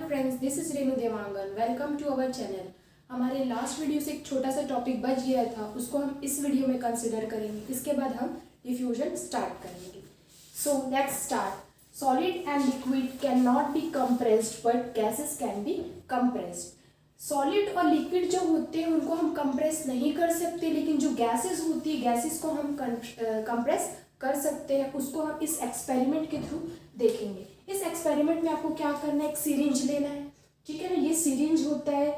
Friends, this is Renu Dewangan. Welcome to our channel. हमारे last video से एक छोटा सा टॉपिक बच गया था, उसको हम इस वीडियो में कंसिडर करेंगे। इसके बाद हम डिफ्यूजन स्टार्ट करेंगे। So let's start. Solid and liquid can not be compressed but gases can be compressed. Solid और लिक्विड जो होते हैं उनको हम कंप्रेस नहीं कर सकते, लेकिन जो गैसेस होती है गैसेस को हम कंप्रेस कर सकते हैं। उसको हम इस एक्सपेरिमेंट के थ्रू देखेंगे। इस एक्सपेरिमेंट में आपको क्या करना है, एक सिरिंज लेना है, ठीक है ना। ये सिरिंज होता है,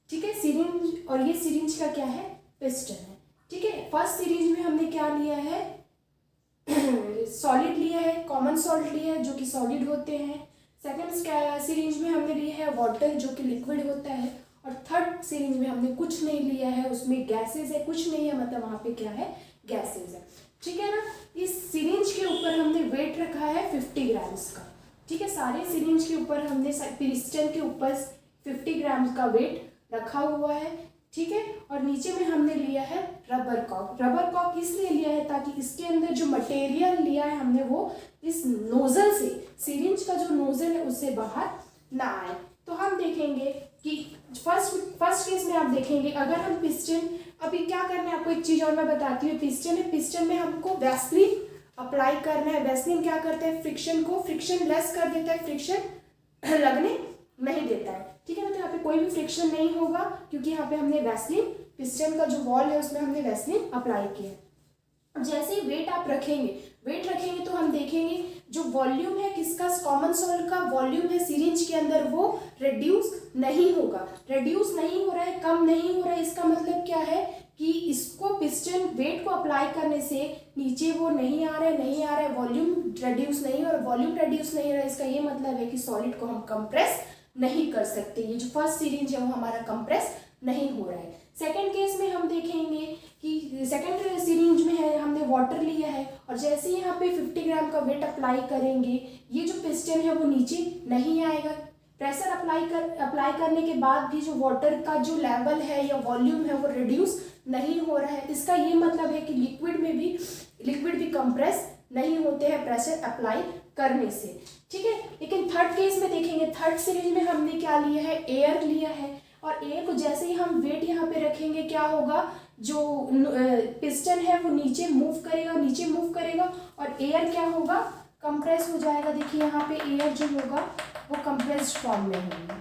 ठीक है, सिरिंज। और ये सिरिंज का क्या है, पिस्टन है, ठीक है। फर्स्ट सिरिंज में हमने क्या लिया है, सॉलिड लिया है, कॉमन सॉल्ट लिया है जो कि सॉलिड होते हैं। सेकेंड सिरिंज में हमने लिया है वाटर जो कि लिक्विड होता है। और थर्ड सिरिंज में हमने कुछ नहीं लिया है, उसमें गैसेज है, कुछ नहीं है, मतलब वहाँ पे क्या है, गैसेज है, ठीक है ना। इस सिरिंज के ऊपर हमने वेट रखा है 50 ग्राम्स का, ठीक है। सारे सिरिंज के ऊपर हमने पिस्टन के ऊपर 50 ग्राम्स का वेट रखा हुआ है, ठीक है। और नीचे में हमने लिया है रबर कॉक। रबर कॉक इसलिए लिया है ताकि इसके अंदर जो मटेरियल लिया है हमने वो इस नोजल से, सिरिंज का जो नोजल है उससे बाहर ना आए। तो हम देखेंगे कि फर्स्ट केस में आप देखेंगे, अगर हम पिस्टन, अभी क्या करना है आपको एक चीज और मैं बताती हूँ। पिस्टन है, पिस्टन में हमको वैसलीन अप्लाई करना है। वैसलीन क्या करता है, फ्रिक्शन को फ्रिक्शन लेस कर देता है, फ्रिक्शन लगने नहीं देता है, ठीक है ना। तो यहाँ पे कोई भी फ्रिक्शन नहीं होगा क्योंकि यहाँ पे हमने वैसलीन, पिस्टन का जो वॉल है उसमें हमने वैसलीन अप्लाई किया है। अब जैसे ही वेट आप रखेंगे तो हम देखेंगे जो वॉल्यूम है किसका, कॉमन सॉल्ट का वॉल्यूम है सिरिंज के अंदर, वो रिड्यूस नहीं होगा। रिड्यूस नहीं हो रहा है, कम नहीं हो रहा है। इसका मतलब क्या है कि इसको पिस्टन वेट को अप्लाई करने से नीचे वो नहीं आ रहा है, वॉल्यूम रिड्यूस नहीं, और वॉल्यूम रिड्यूस नहीं हो रहा है। इसका ये मतलब है कि सॉलिड को हम कंप्रेस नहीं कर सकते। ये जो फर्स्ट सिरिंज है वो हमारा कंप्रेस नहीं हो रहा है। सेकेंड केस में हम देखेंगे कि सेकेंड सिरिंज में है, हमने वाटर लिया है और जैसे ही यहाँ पे 50 ग्राम का वेट अप्लाई करेंगे, ये जो पिस्टन है वो नीचे नहीं आएगा। प्रेशर अप्लाई करने के बाद भी जो वाटर का जो लेवल है या वॉल्यूम है वो रिड्यूस नहीं हो रहा है। इसका ये मतलब है कि लिक्विड भी कंप्रेस नहीं होते हैं प्रेशर अप्लाई करने से, ठीक है। लेकिन थर्ड केस में देखेंगे, थर्ड सिरिंज में हमने क्या लिया है, एयर लिया है। और एयर को जैसे ही हम वेट यहाँ पे रखेंगे क्या होगा, जो पिस्टन है वो नीचे मूव करेगा और एयर क्या होगा, कंप्रेस हो जाएगा। देखिए यहाँ पे एयर जो होगा वो कंप्रेस्ड फॉर्म में होगा।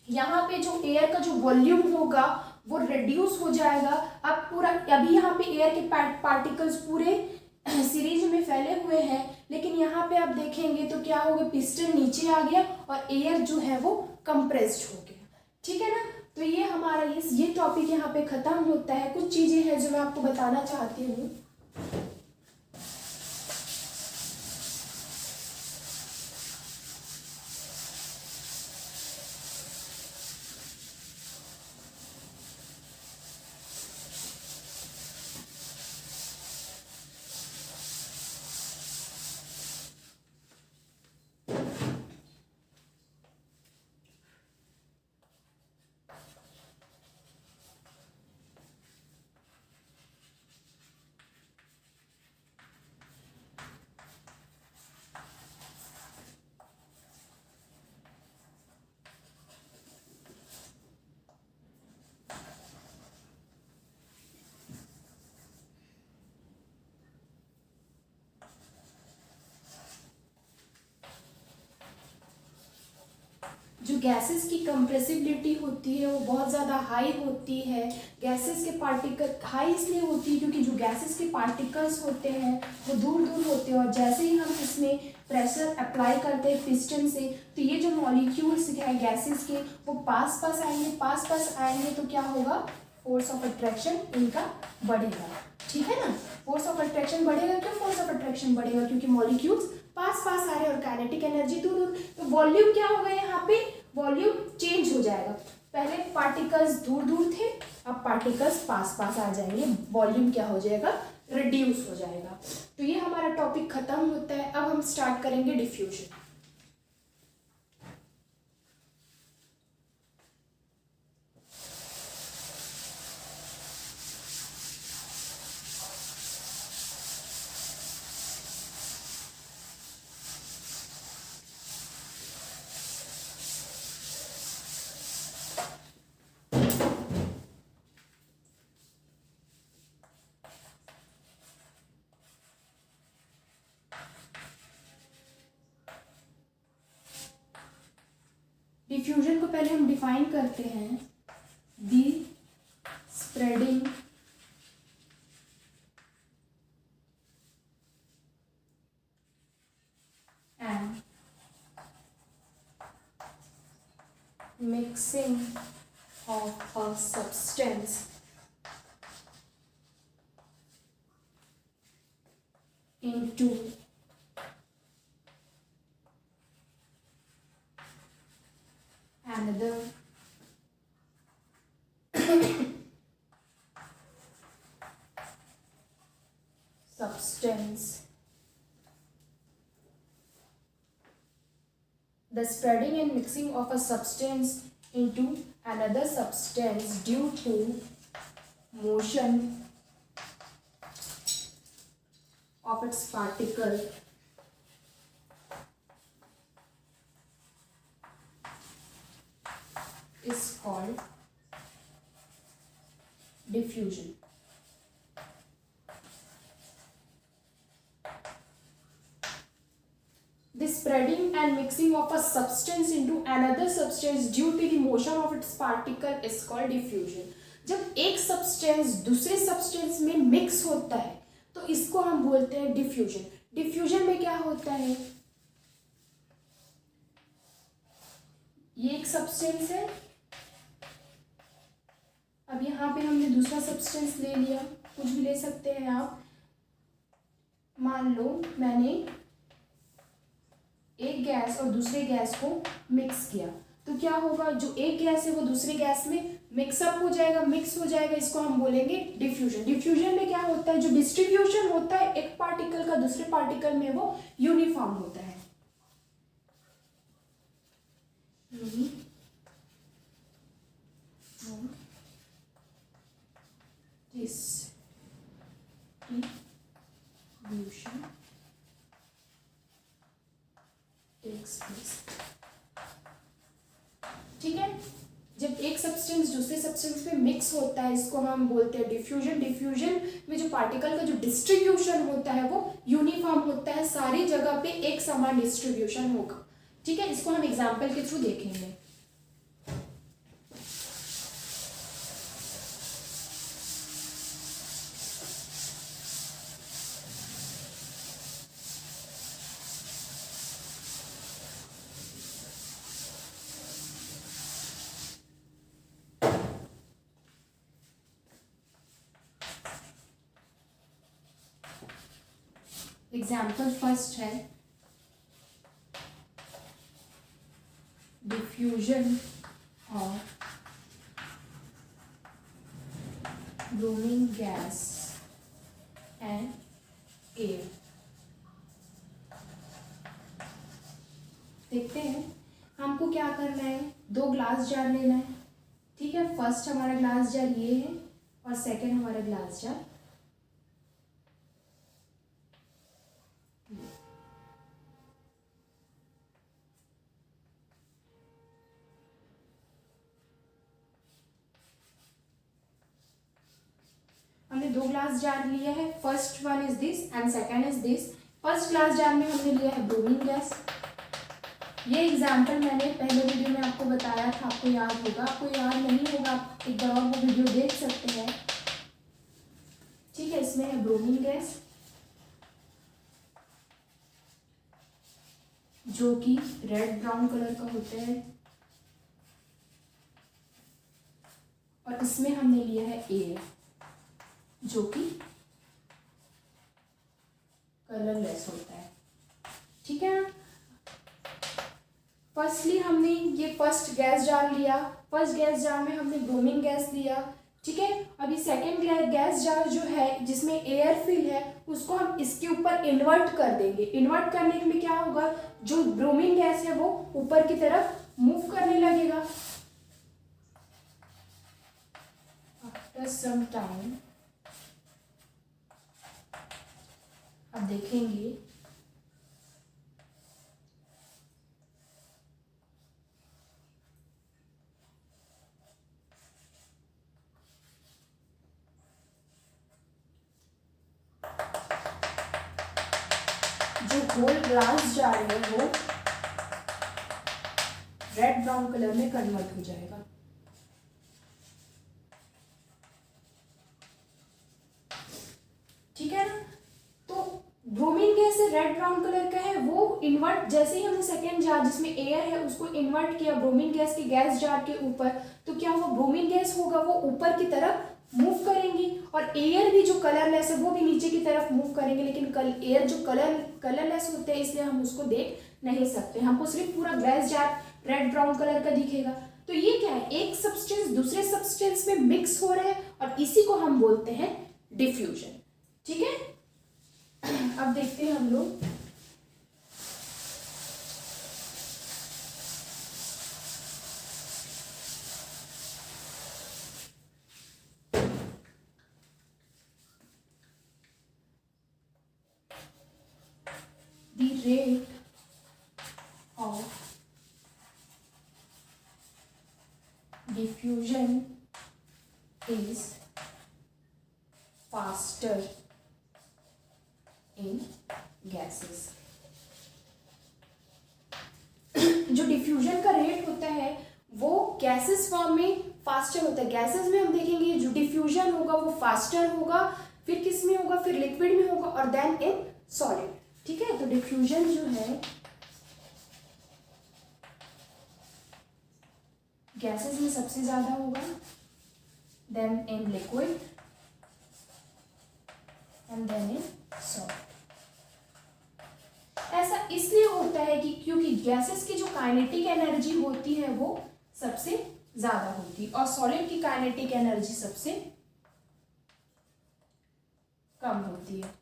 यहाँ पे जो एयर का जो वॉल्यूम होगा वो रिड्यूस हो जाएगा। अभी यहाँ पे एयर के पार्टिकल्स पूरे सीरीज में फैले हुए हैं, लेकिन यहाँ पे आप देखेंगे तो क्या होगा, पिस्टन नीचे आ गया और एयर जो है वो कंप्रेस्ड हो गया, ठीक है ना। तो ये हमारा ये टॉपिक यहाँ पे खत्म होता है। कुछ चीजें हैं जो मैं आपको बताना चाहती हूँ। जो गैसेस की कंप्रेसिबिलिटी होती है वो बहुत ज़्यादा हाई होती है। गैसेस के पार्टिकल हाई इसलिए होती है क्योंकि जो गैसेस के पार्टिकल्स होते हैं वो दूर दूर होते हैं, और जैसे ही हम इसमें प्रेशर अप्लाई करते हैं पिस्टन से, तो ये जो मॉलिक्यूल्स हैं गैसेस के वो पास पास आएंगे तो क्या होगा, फोर्स ऑफ अट्रैक्शन इनका बढ़ेगा, ठीक है ना। फोर्स ऑफ अट्रैक्शन बढ़ेगा। क्यों फोर्स ऑफ अट्रैक्शन बढ़ेगा, क्योंकि मॉलिक्यूल्स पास आ रहे हैं और काइनेटिक एनर्जी दूर दूर। तो वॉल्यूम क्या होगा, यहाँ पे वॉल्यूम चेंज हो जाएगा। पहले पार्टिकल्स दूर दूर थे, अब पार्टिकल्स पास आ जाएंगे, वॉल्यूम क्या हो जाएगा, रिड्यूस हो जाएगा। तो ये हमारा टॉपिक खत्म होता है। अब हम स्टार्ट करेंगे डिफ्यूजन। डिफ्यूजन को पहले हम डिफाइन करते हैं, the spreading and mixing of a substance into another substance. The spreading and mixing of a substance into another substance due to motion of its particle is called diffusion. The spreading and mixing of a substance into another substance due to the motion of its particle is called diffusion. जब एक substance दूसरे substance में mix होता है तो इसको हम बोलते हैं डिफ्यूजन। डिफ्यूजन में क्या होता है, ये एक सब्सटेंस है, अब यहाँ पे हमने दूसरा सब्सटेंस ले लिया, कुछ भी ले सकते हैं आप। मान लो मैंने एक गैस और दूसरे गैस को मिक्स किया, तो क्या होगा, जो एक गैस है वो दूसरे गैस में मिक्सअप हो जाएगा, मिक्स हो जाएगा, इसको हम बोलेंगे डिफ्यूजन। डिफ्यूजन में क्या होता है, जो डिस्ट्रीब्यूशन होता है एक पार्टिकल का दूसरे पार्टिकल में वो यूनिफॉर्म होता है। डिस्ट्रीब्यूशन टेक्स प्लेस, ठीक है। जब एक सब्सटेंस दूसरे सब्सटेंस में मिक्स होता है इसको हम बोलते हैं डिफ्यूजन। डिफ्यूजन में जो पार्टिकल का जो डिस्ट्रीब्यूशन होता है वो यूनिफॉर्म होता है, सारी जगह पे एक समान डिस्ट्रीब्यूशन होगा, ठीक है। इसको हम एग्जांपल के थ्रू देखेंगे। एग्जाम्पल फर्स्ट है diffusion of brooming gas and air. देखते हैं हमको क्या करना है, दो ग्लास जार लेना है, ठीक है। फर्स्ट हमारा ग्लास जार ये है और सेकंड हमारा ग्लास जार हमने दो ग्लास जार लिया है, first one is this and second is this. First glass jar में हमने लिया है ब्रूमिंग गैस। ये एग्जाम्पल मैंने पहले वीडियो में आपको बताया था, आपको याद होगा, आपको याद नहीं होगा आप एक बार और वो वीडियो देख सकते हैं, ठीक है। इसमें है ब्रोमीन गैस जो कि रेड ब्राउन कलर का होता है, और इसमें हमने लिया है एयर जो कि कलरलेस होता है, ठीक है। फर्स्टली हमने ये फर्स्ट गैस जार लिया, फर्स्ट गैस जार में हमने ब्रोमीन गैस लिया, ठीक है। अभी सेकेंड गैस जार जो है जिसमें एयर फिल है उसको हम इसके ऊपर इन्वर्ट कर देंगे। इन्वर्ट करने में क्या होगा, जो ब्रोमीन गैस है वो ऊपर की तरफ मूव करने लगेगा। आफ्टर सम टाइम अब देखेंगे जो होल ग्लास जार है वो रेड ब्राउन कलर में कन्वर्ट हो जाएगा। ठीक है ना। तो bromine gas red brown colour का है, वो इन्वर्ट, जैसे ही हमने सेकेंड जार जिसमें एयर है उसको इन्वर्ट किया ब्रोमीन गैस के गैस जार के ऊपर, तो क्या हुआ, ब्रोमीन गैस होगा वो ऊपर की तरफ मूव करेंगी और एयर भी जो कलरलेस है वो भी नीचे की तरफ मूव करेंगे, लेकिन एयर जो कलरलेस होते हैं इसलिए हम उसको देख नहीं सकते, हमको सिर्फ पूरा gas jar red brown colour का दिखेगा। तो ये क्या है, एक सब्सटेंस दूसरे सब्सटेंस में मिक्स हो रहा है और इसी को हम बोलते हैं डिफ्यूजन। ठीक है, अब देखते हैं हम लोग the rate of diffusion is faster in gases। जो डिफ्यूजन का रेट होता है वो गैसेस फॉर्म में फास्टर होता है। गैसेस में हम देखेंगे जो डिफ्यूजन होगा वो फास्टर होगा, फिर किस में होगा, फिर लिक्विड में होगा और देन इन सॉलिड। ठीक है, तो डिफ्यूजन जो है गैसेस में सबसे ज्यादा होगा, then in liquid and then in solid. ऐसा इसलिए होता है कि क्योंकि गैसेस की जो काइनेटिक एनर्जी होती है वो सबसे ज्यादा होती है और सॉलिड की काइनेटिक एनर्जी सबसे कम होती है।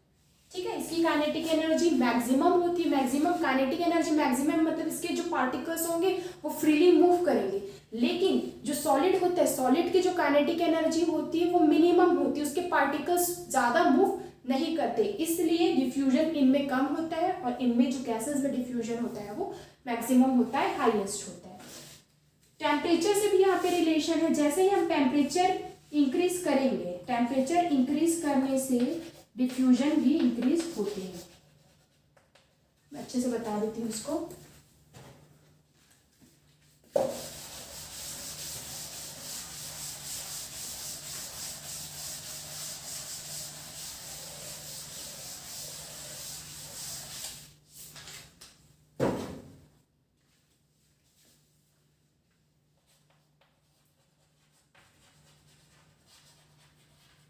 ठीक है, इसकी काइनेटिक एनर्जी मैक्सिमम होती है, मैक्सिमम काइनेटिक एनर्जी मैक्सिमम मतलब इसके जो पार्टिकल्स होंगे वो फ्रीली मूव करेंगे, लेकिन जो सॉलिड होता है सॉलिड की जो काइनेटिक एनर्जी होती है वो मिनिमम होती है, उसके पार्टिकल्स ज्यादा मूव नहीं करते, इसलिए डिफ्यूजन इनमें कम होता है और इनमें जो गैसेस में डिफ्यूजन होता है वो मैक्सिमम होता है, हाईएस्ट होता है। टेम्परेचर से भी यहाँ पे रिलेशन है, जैसे ही हम टेम्परेचर इंक्रीज करेंगे, टेम्परेचर इंक्रीज करने से डिफ्यूजन भी इंक्रीज होते हैं। मैं अच्छे से बता देती हूँ इसको।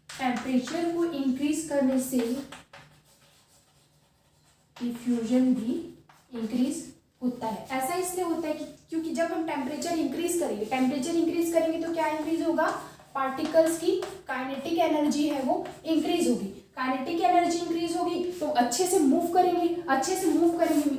टेम्परेचर को इंक्रीज करने से डिफ्यूजन भी इंक्रीज होता है। ऐसा इसलिए होता है कि क्योंकि जब हम टेम्परेचर इंक्रीज करेंगे तो क्या इंक्रीज होगा, पार्टिकल्स की काइनेटिक एनर्जी है वो इंक्रीज होगी। काइनेटिक एनर्जी इंक्रीज होगी तो अच्छे से मूव करेंगे,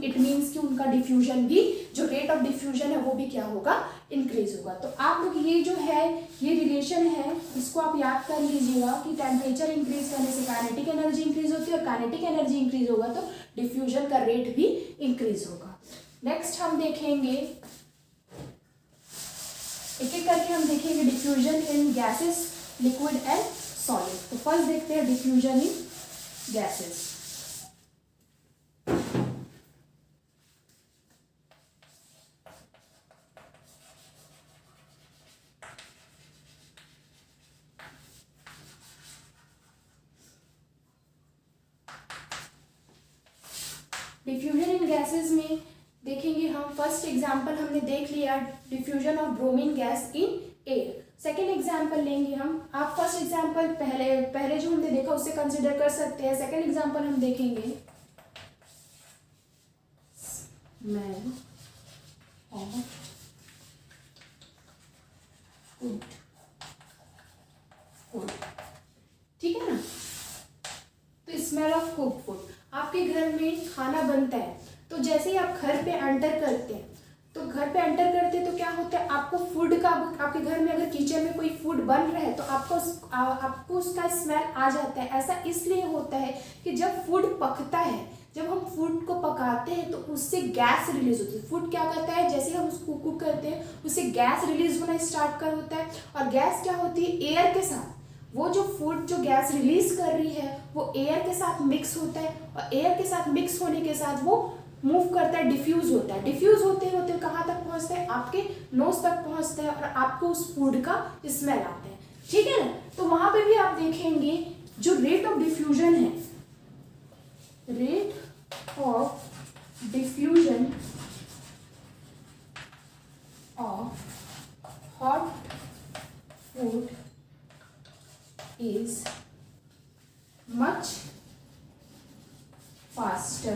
इट मीन्स कि उनका डिफ्यूजन भी, जो रेट ऑफ डिफ्यूजन है वो भी क्या होगा, इंक्रीज होगा। तो आप लोग ये जो है ये रिलेशन है इसको आप याद कर लीजिएगा कि टेम्परेचर इंक्रीज करने से काइनेटिक एनर्जी इंक्रीज होती है और काइनेटिक एनर्जी इंक्रीज होगा तो डिफ्यूजन का रेट भी इंक्रीज होगा। नेक्स्ट हम देखेंगे, एक एक करके हम देखेंगे diffusion in gases, liquid and solid. तो फर्स्ट देखते हैं डिफ्यूजन इन गैसेस। डिफ्यूजन इन गैसेस में देखेंगे हम, फर्स्ट एग्जांपल हमने देख लिया diffusion of bromine gas in air. Second example लेंगे हम, आप फर्स्ट एग्जाम्पल पहले जो हमने देखा उससे कंसिडर कर सकते हैं। सेकेंड एग्जाम्पल हम देखेंगे स्मेल ऑफ फूड। ठीक है ना, तो स्मेल ऑफ कुक्ड फूड, आपके घर में खाना बनता है तो जैसे ही आप घर पे एंटर करते हैं तो क्या होता है, आपको फूड का, आपके घर में अगर किचन में कोई फूड बन रहा है तो आपको उसका स्मेल आ जाता है। ऐसा इसलिए होता है कि जब फूड पकता है, जब हम फूड को पकाते हैं तो उससे गैस रिलीज होती है। फूड क्या करता है, जैसे हम उसको कुक करते हैं उससे गैस रिलीज होना स्टार्ट कर होता है और गैस क्या होती है, एयर के साथ, वो जो फूड जो गैस रिलीज कर रही है वो एयर के साथ मिक्स होता है और एयर के साथ मिक्स होने के साथ वो मूव करता है, डिफ्यूज होता है। डिफ्यूज होते होते कहाँ तक पहुँचता है, आपके नोज तक पहुँचता है और आपको उस फूड का स्मेल आता है, ठीक है ना। तो वहाँ पे भी आप देखेंगे जो रेट ऑफ डिफ्यूजन है, rate of diffusion of hot food is much faster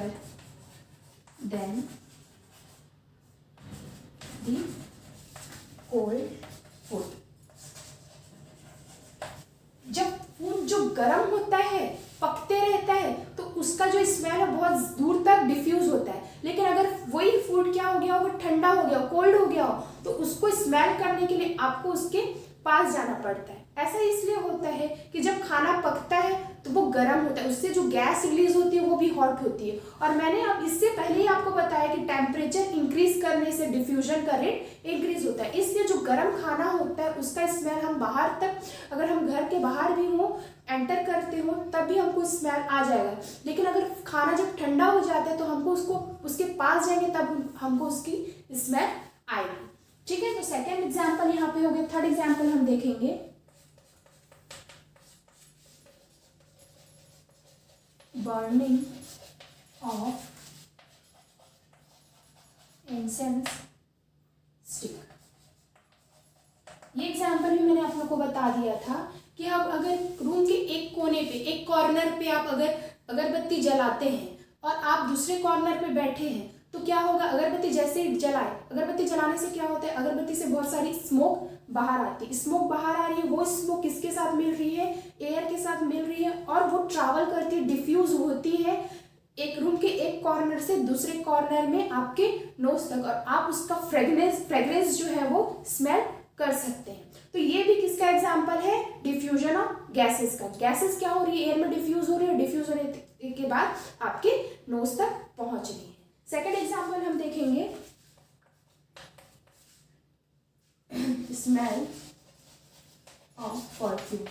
than the cold food। जब फूड जो गर्म होता है, पकते रहता है, तो उसका जो स्मेल है बहुत दूर तक डिफ्यूज होता है। लेकिन अगर वही फूड क्या हो गया हो, ठंडा हो गया हो, कोल्ड हो गया हो, तो उसको स्मेल करने के लिए आपको उसके पास जाना पड़ता है। ऐसा इसलिए होता है कि जब खाना पकता है तो वो गर्म होता है, उससे जो गैस रिलीज होती है वो भी हॉट होती है। और मैंने अब इससे पहले ही आपको बताया कि टेम्परेचर इंक्रीज करने से डिफ्यूजन का रेट इंक्रीज होता है। इसलिए जो गर्म खाना होता है उसका स्मेल हम बाहर तक, अगर हम घर के बाहर भी हो, एंटर करते हो, तब भी हमको स्मेल आ जाएगा। लेकिन अगर खाना जब ठंडा हो जाता है तो हमको उसके पास जाएंगे तब हमको उसकी स्मेल आएगी, ठीक है। तो सेकेंड एग्जाम्पल यहाँ पे हो गया। थर्ड एग्जाम्पल हम देखेंगे, बर्निंग ऑफ इंसेंस स्टिक। ये एग्जाम्पल भी मैंने आप लोग को बता दिया था कि आप अगर रूम के एक कोने पे, एक कॉर्नर पे आप अगर अगरबत्ती जलाते हैं और आप दूसरे कॉर्नर पे बैठे हैं तो क्या होगा, अगरबत्ती जैसे ही जलाए, अगरबत्ती जलाने से क्या होता है, अगरबत्ती से बहुत सारी स्मोक बाहर आती है। स्मोक बाहर आ रही है, वो स्मोक किसके साथ मिल रही है, एयर के साथ मिल रही है, और वो ट्रैवल करती है, डिफ्यूज होती है एक रूम के एक कॉर्नर से दूसरे कॉर्नर में आपके नोज तक, और आप उसका फ्रेग्रेंस जो है वो स्मेल कर सकते हैं। तो ये भी किसका एग्जाम्पल है, डिफ्यूजन ऑफ गैसेस का। गैसेस क्या हो रही है, एयर में डिफ्यूज हो रही है, डिफ्यूज होने के बाद आपके नोज तक पहुंच रही है। सेकेंड एग्जाम्पल हम देखेंगे, smell of perfume.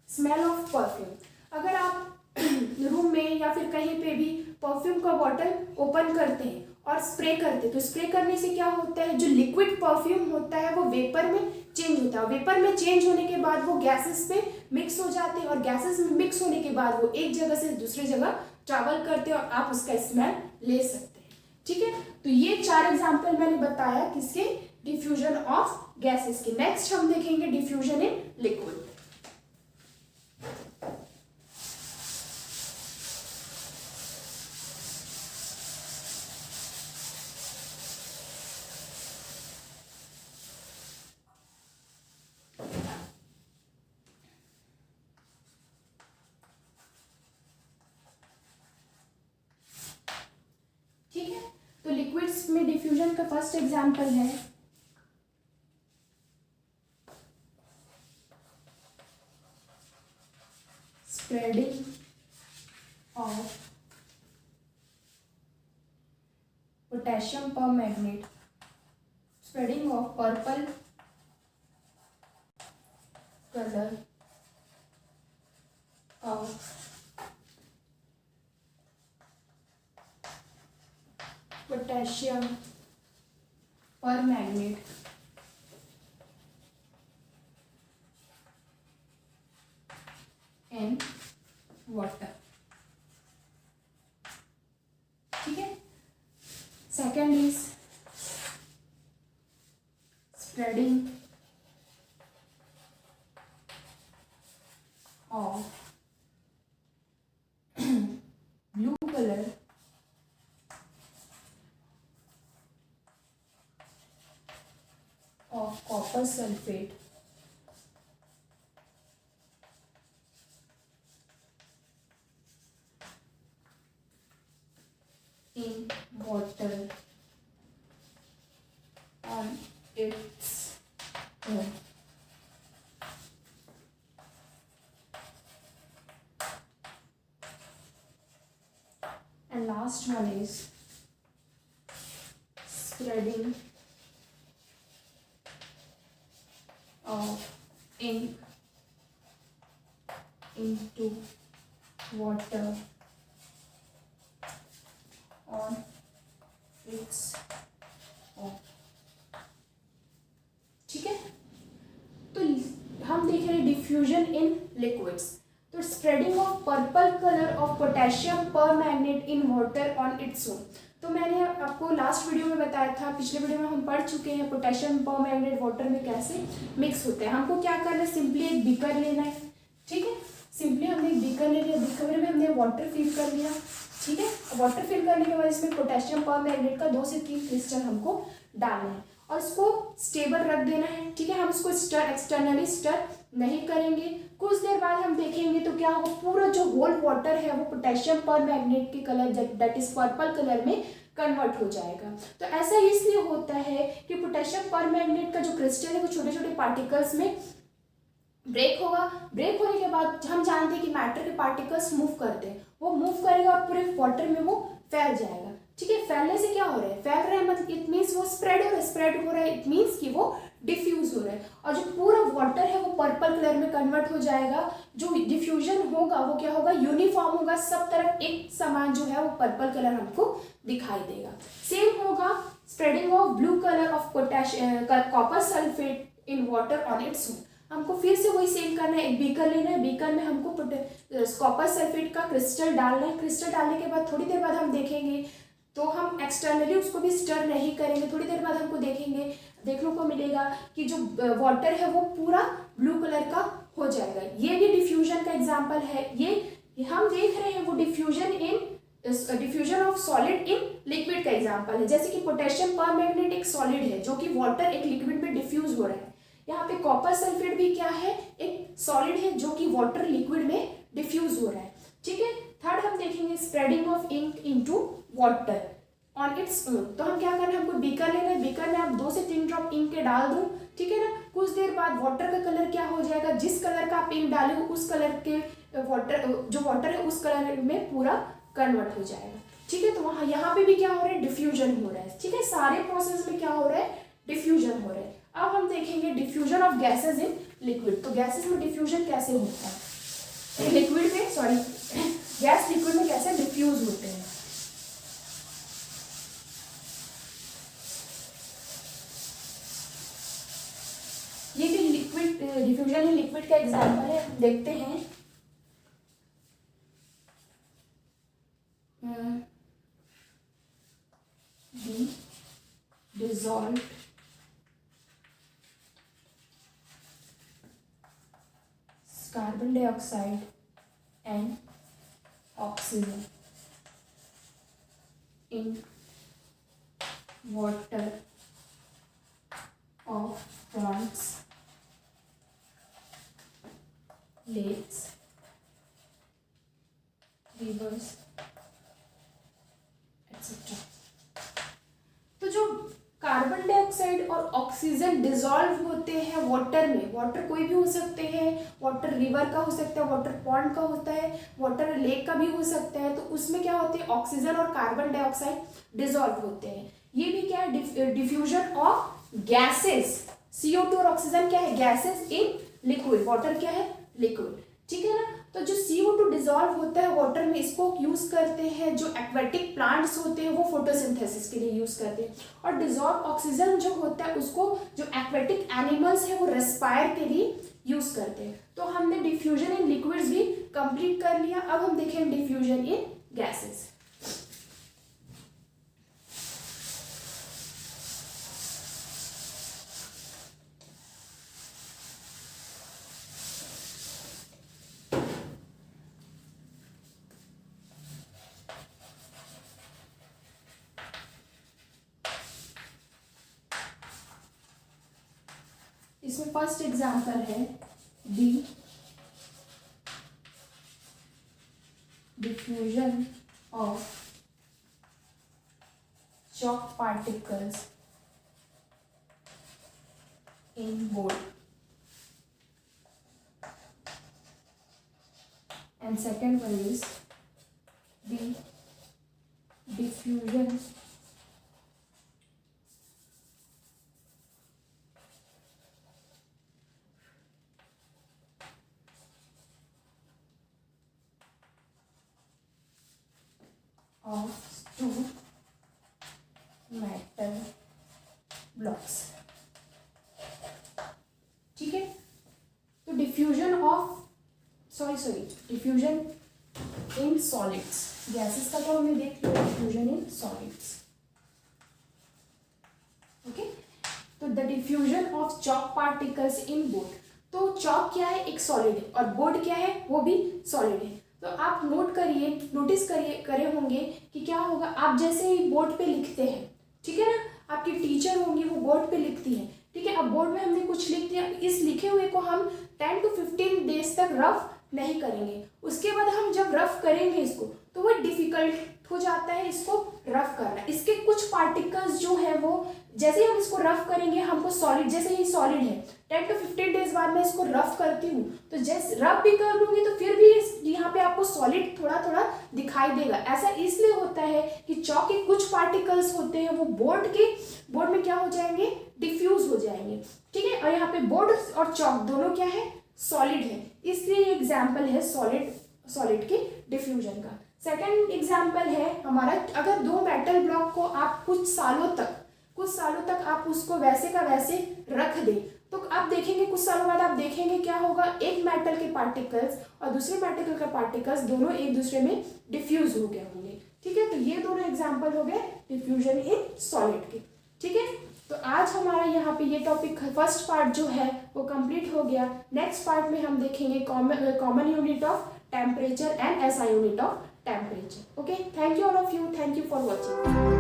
Smell of perfume, अगर आप रूम में या फिर कहीं पे भी परफ्यूम का बॉटल ओपन करते हैं और स्प्रे करते हैं, तो स्प्रे करने से क्या होता है, जो लिक्विड परफ्यूम होता है वो वेपर में चेंज होता है। वेपर में चेंज होने के बाद वो गैसेस में मिक्स हो जाते हैं, और गैसेस में मिक्स होने के बाद वो एक जगह से दूसरी जगह ट्रैवल करते हैं और आप उसका स्मेल ले सकते हैं, ठीक है। तो ये 4 एग्जाम्पल मैंने बताया किसके, डिफ्यूजन ऑफ गैसेस के। नेक्स्ट हम देखेंगे डिफ्यूजन इन लिक्विड। लिक्विड्स में डिफ्यूजन का फर्स्ट एग्जांपल है spreading of potassium permanganate, spreading of purple colour of potassium permanganate in water, ठीक है। Second is spreading of blue colour of copper sulfate in water on its own. And last one is spreading of ink into water on its own. ठीक है, तो हम देख रहे हैं diffusion in liquids. तो spreading of purple colour of potassium permanganate in water on its own. तो मैंने आपको लास्ट वीडियो में बताया था, पिछले वीडियो में हम पढ़ चुके हैं पोटेशियम परमैंगनेट वाटर में कैसे मिक्स होते हैं। हमको क्या करना है, सिंपली एक बीकर लेना है। ठीक है, सिंपली हमने एक बीकर ले लिया, बीकर में हमने वाटर फिल कर लिया। ठीक है, वाटर फिल करने के बाद इसमें पोटेशियम परमैंगनेट का 2 से 3 क्रिस्टल हमको डालना है और इसको स्टेबल रख देना है। ठीक है, हम इसको एक्सटर्नली स्टर नहीं करेंगे। कुछ देर बाद हम देखेंगे तो क्या होगा, पूरा जो होल वाटर है वो पोटेशियम परमैंगनेट के colour that is purple colour में कन्वर्ट हो जाएगा। तो ऐसा इसलिए होता है कि पोटेशियम परमैंगनेट का जो क्रिस्टल है वो छोटे छोटे पार्टिकल्स में ब्रेक होगा। ब्रेक होने के बाद हम जानते हैं कि मैटर के पार्टिकल्स मूव करते हैं, वो मूव करेगा और पूरे वाटर में वो फैल जाएगा। ठीक है, फैलने से क्या हो रहा है, फैल रहा है मतलब इट मीन्स वो स्प्रेड हो रहा है, स्प्रेड हो रहा है इट मीन्स कि वो डिफ्यूज हो रहा है और जो पूरा वाटर है वो पर्पल कलर में कन्वर्ट हो जाएगा। जो डिफ्यूजन होगा वो क्या होगा, यूनिफॉर्म होगा, सब तरफ एक समान जो है वो पर्पल कलर हमको दिखाई देगा। सेम होगा spreading of blue colour of copper sulphate in water on its own. हमको फिर से वही सेम करना है, एक बीकर लेना है, बीकर में हमको कॉपर सल्फेट का क्रिस्टल डालना है। क्रिस्टल डालने के बाद थोड़ी देर बाद हम देखेंगे तो हम एक्सटर्नली उसको भी स्टर नहीं करेंगे। थोड़ी देर बाद हमको देखने को मिलेगा कि जो वाटर है वो पूरा ब्लू कलर का हो जाएगा। ये भी डिफ्यूजन का एग्जाम्पल है। ये हम देख रहे हैं वो diffusion of solid in liquid का एग्जाम्पल है। जैसे कि पोटेशियम परमैंगनेट एक सॉलिड है जो कि वाटर एक लिक्विड में डिफ्यूज हो रहा है। यहाँ पे कॉपर सल्फेट भी क्या है, एक सॉलिड है जो कि वाटर लिक्विड में डिफ्यूज हो रहा है। ठीक है, थर्ड हम देखेंगे spreading of ink into water on its own. तो हम क्या करना है, हमको बीकर लेना है, बीकर में आप 2 से 3 ड्रॉप इंक के डाल दो। ठीक है ना, कुछ देर बाद वाटर का कलर क्या हो जाएगा, जिस कलर का आप इंक डाले हो उस कलर के वाटर है उस कलर में पूरा कन्वर्ट हो जाएगा। ठीक है, तो वहाँ यहाँ पे भी क्या हो रहा है, डिफ्यूजन हो रहा है। ठीक है, सारे प्रोसेस में क्या हो रहा है, डिफ्यूजन हो रहा है। अब हम देखेंगे diffusion of gases in liquid. तो गैसेस में डिफ्यूजन कैसे होता है, लिक्विड में सॉरी गैस लिक्विड में कैसे डिफ्यूज होते हैं। ये भी लिक्विड डिफ्यूजन इन लिक्विड का एग्जांपल है, देखते हैं। dissolved carbon dioxide and oxygen in water of ponds, lakes, rivers, etc. तो जो कार्बन डाइऑक्साइड और ऑक्सीजन डिसॉल्व होते हैं वाटर में, वाटर कोई भी हो सकते हैं, वाटर रिवर का हो सकता है, वाटर पॉन्ड का होता है, वाटर लेक का भी हो सकता है। तो उसमें क्या होते हैं, ऑक्सीजन और कार्बन डाइऑक्साइड डिसॉल्व होते हैं। ये भी क्या है, डिफ्यूजन ऑफ गैसेस। CO2 और ऑक्सीजन क्या है, गैसेस इन लिक्विड, वाटर क्या है, लिक्विड। ठीक है ना, तो जो CO2 डिसॉल्व होता है वाटर में, इसको यूज करते हैं जो एक्वेटिक प्लांट्स होते हैं वो फोटोसिंथेसिस के लिए यूज करते हैं। और डिसॉल्व ऑक्सीजन जो होता है उसको जो एक्वेटिक एनिमल्स है वो रेस्पायर के लिए यूज करते हैं। तो हमने डिफ्यूजन इन लिक्विड्स भी कंप्लीट कर लिया। अब हम देखें डिफ्यूजन इन गैसेस। इसमें फर्स्ट एग्जांपल है diffusion of chalk particles in board, and second one is the diffusion of two solids, gases का तो हमने देख लिया, डिफ्यूजन इन सॉलिड्स। ओके, तो the diffusion of chalk particles in board, तो chalk क्या है, एक सॉलिड है, और बोर्ड क्या है, वो भी सॉलिड है। तो आप नोटिस करे होंगे कि क्या होगा, आप जैसे ही बोर्ड पे लिखते हैं, ठीक है ना, आपकी टीचर होंगी वो बोर्ड पे लिखती है, ठीक है, अब बोर्ड में हमने कुछ लिख दिया, इस लिखे हुए को हम 10 to 15 डेज तक रफ नहीं करेंगे, उसके बाद हम जब रफ करेंगे इसको तो वो डिफिकल्ट हो जाता है इसको रफ करना। इसके कुछ पार्टिकल्स जो है वो जैसे ही हम इसको रफ करेंगे हमको सॉलिड, जैसे ये सॉलिड है, 10 to 15 डेज बाद मैं इसको रफ करती हूँ, तो जैसे रफ भी कर लूँगी तो फिर भी यहाँ पे आपको सॉलिड थोड़ा थोड़ा दिखाई देगा। ऐसा इसलिए होता है कि चॉक के कुछ पार्टिकल्स होते हैं वो बोर्ड में क्या हो जाएंगे, डिफ्यूज हो जाएंगे, ठीक है, और यहाँ पे बोर्ड और चॉक दोनों क्या है, सॉलिड है, इसलिए ये एग्जाम्पल है सॉलिड के डिफ्यूजन का। सेकेंड एग्जाम्पल है हमारा, अगर दो मेटल ब्लॉक को आप कुछ सालों तक आप उसको वैसे का वैसे रख दें, तो आप देखेंगे कुछ सालों बाद आप देखेंगे क्या होगा, एक मेटल के पार्टिकल्स और दूसरे मेटल के पार्टिकल्स दोनों एक दूसरे में डिफ्यूज हो गए होंगे, ठीक है। तो ये दोनों एग्जाम्पल हो गए डिफ्यूजन इन सॉलिड के, ठीक है। तो आज हमारा यहाँ पे ये टॉपिक फर्स्ट पार्ट जो है वो कंप्लीट हो गया। नेक्स्ट पार्ट में हम देखेंगे common unit of temperature and SI unit of temperature. Okay, thank you all of you, thank you for watching.